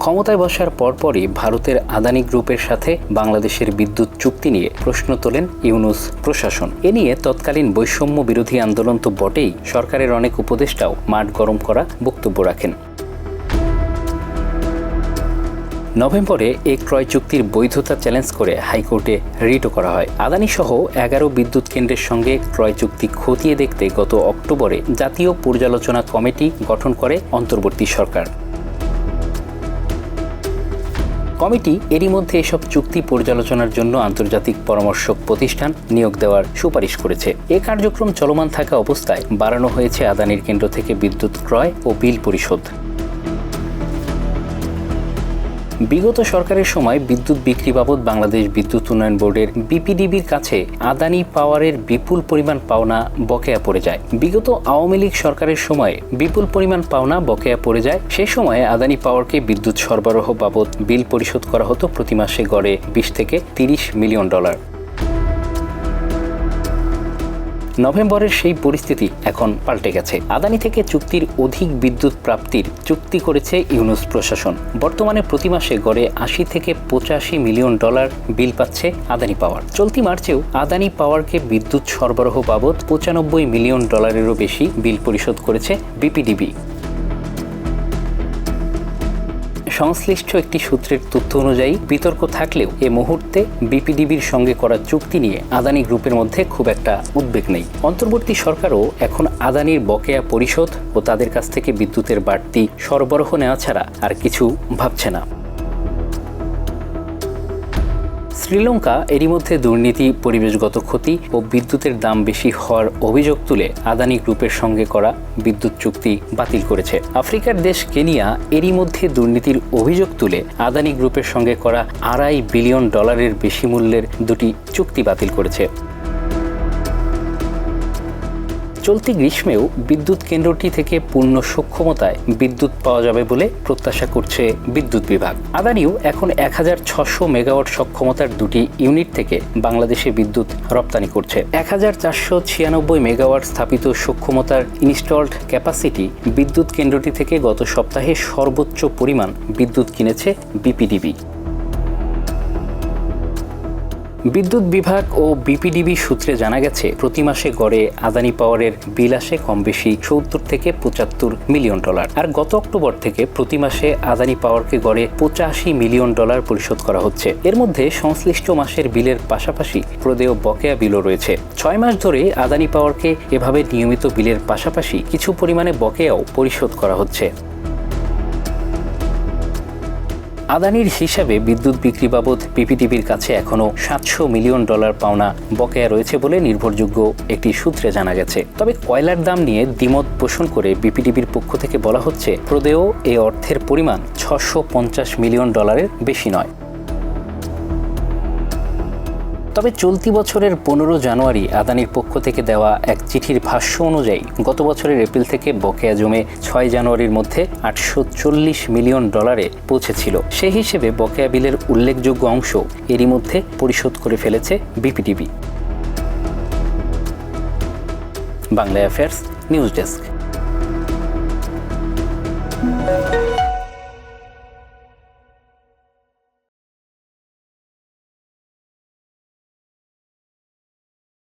ক্ষমতায় বসার পরপরই ভারতের আদানি গ্রুপের সাথে বাংলাদেশের বিদ্যুৎ চুক্তি নিয়ে প্রশ্ন তোলেন ইউনূস প্রশাসন। এ নিয়ে তৎকালীন বৈষম্য বিরোধী আন্দোলন তো বটেই, সরকারের অনেক উপদেষ্টাও মাঠ গরম করা বক্তব্য রাখেন। নভেম্বরে এই ক্রয় চুক্তির বৈধতা চ্যালেঞ্জ করে হাইকোর্টে রিটও করা হয়। আদানি সহ 11 বিদ্যুৎ কেন্দ্রের সঙ্গে ক্রয় চুক্তি খতিয়ে দেখতে গত অক্টোবরে জাতীয় পর্যালোচনা কমিটি গঠন করে অন্তর্বর্তী সরকার। কমিটি এরই মধ্যে এসব চুক্তি পর্যালোচনার জন্য আন্তর্জাতিক পরামর্শক প্রতিষ্ঠান নিয়োগ দেওয়ার সুপারিশ করেছে। এ কার্যক্রম চলমান থাকা অবস্থায় বাড়ানো হয়েছে আদানির কেন্দ্র থেকে বিদ্যুৎ ক্রয় ও বিল পরিশোধ। বিগত সরকারের সময় বিদ্যুৎ বিক্রি বাবদ বাংলাদেশ বিদ্যুৎ উন্নয়ন বোর্ডের বিপিডিবির কাছে আদানি পাওয়ারের বিপুল পরিমাণ পাওনা বকেয়া পড়ে যায়। বিগত আওয়ামী লীগ সরকারের সময় বিপুল পরিমাণ পাওনা বকেয়া পড়ে যায়। সে সময়ে আদানি পাওয়ারকে বিদ্যুৎ সরবরাহ বাবদ বিল পরিশোধ করা হতো প্রতি মাসে গড়ে 20 থেকে 30 মিলিয়ন ডলার। নভেম্বরের সেই পরিস্থিতি এখন পাল্টে গেছে। আদানি থেকে চুক্তির অধিক বিদ্যুৎ প্রাপ্তির চুক্তি করেছে ইউনূস প্রশাসন। বর্তমানে প্রতি মাসে গড়ে 80 থেকে 85 মিলিয়ন ডলার বিল পাচ্ছে আদানি পাওয়ার। চলতি মার্চেও আদানি পাওয়ারকে বিদ্যুৎ সরবরাহ বাবদ 95 মিলিয়ন ডলারেরও বেশি বিল পরিশোধ করেছে বিপিডিবি। সংশ্লিষ্ট একটি সূত্রের তথ্য অনুযায়ী বিতর্ক থাকলেও এ মুহূর্তে বিপিডিবির সঙ্গে করা চুক্তি নিয়ে আদানি গ্রুপের মধ্যে খুব একটা উদ্বেগ নেই। অন্তর্বর্তী সরকারও এখন আদানির বকেয়া পরিশোধ ও তাদের কাছ থেকে বিদ্যুতের বাড়তি সরবরাহ নেওয়া ছাড়া আর কিছু ভাবছে না। শ্রীলঙ্কা এরই মধ্যে দুর্নীতি, পরিবেশগত ক্ষতি ও বিদ্যুতের দাম বেশি হওয়ার অভিযোগ তুলে আদানি গ্রুপের সঙ্গে করা বিদ্যুৎ চুক্তি বাতিল করেছে। আফ্রিকার দেশ কেনিয়া এরই মধ্যে দুর্নীতির অভিযোগ তুলে আদানি গ্রুপের সঙ্গে করা $2.5 বিলিয়ন বেশি মূল্যের দুটি চুক্তি বাতিল করেছে। চলতি গ্রীষ্মেও বিদ্যুৎ কেন্দ্রটি থেকে পূর্ণ সক্ষমতায় বিদ্যুৎ পাওয়া যাবে বলে প্রত্যাশা করছে বিদ্যুৎ বিভাগ। আদানিও এখন 1600 মেগাওয়াট সক্ষমতার দুটি ইউনিট থেকে বাংলাদেশে বিদ্যুৎ রপ্তানি করছে। 1496 মেগাওয়াট স্থাপিত সক্ষমতার ইনস্টলড ক্যাপাসিটি বিদ্যুৎ কেন্দ্রটি থেকে গত সপ্তাহে সর্বোচ্চ পরিমাণ বিদ্যুৎ কিনেছে বিপিডিবি। বিদ্যুৎ বিভাগ ও বিপিডিবি সূত্রে জানা গেছে, প্রতি মাসে গড়ে আদানি পাওয়ারের বিল আসে কম বেশি 70 থেকে 75 মিলিয়ন ডলার। আর গত অক্টোবর থেকে প্রতি মাসে আদানি পাওয়ারকে গড়ে 85 মিলিয়ন ডলার পরিশোধ করা হচ্ছে। এর মধ্যে সংশ্লিষ্ট মাসের বিলের পাশাপাশি প্রদেয় বকেয়া বিলও রয়েছে। 6 মাস ধরে আদানি পাওয়ারকে এভাবে নিয়মিত বিলের পাশাপাশি কিছু পরিমাণে বকেয়াও পরিশোধ করা হচ্ছে। আদানির হিসাবে বিদ্যুৎ বিক্রি বাবদ বিপিডিবির কাছে এখনও $700 মিলিয়ন পাওনা বকেয়া রয়েছে বলে নির্ভরযোগ্য একটি সূত্রে জানা গেছে। তবে কয়লার দাম নিয়ে দ্বিমত পোষণ করে বিপিডিবির পক্ষ থেকে বলা হচ্ছে, প্রদেয় এই অর্থের পরিমাণ $650 মিলিয়ন বেশি নয়। তবে চলতি বছরের 15 জানুয়ারি আদানির পক্ষ থেকে দেওয়া এক চিঠির ভাষ্য অনুযায়ী গত বছরের এপ্রিল থেকে বকেয়া জমে 6 জানুয়ারির মধ্যে $840 মিলিয়ন পৌঁছেছিল। সেই হিসেবে বকেয়া বিলের উল্লেখযোগ্য অংশ এরই মধ্যে পরিশোধ করে ফেলেছে BPDB. Bangla affairs news desk.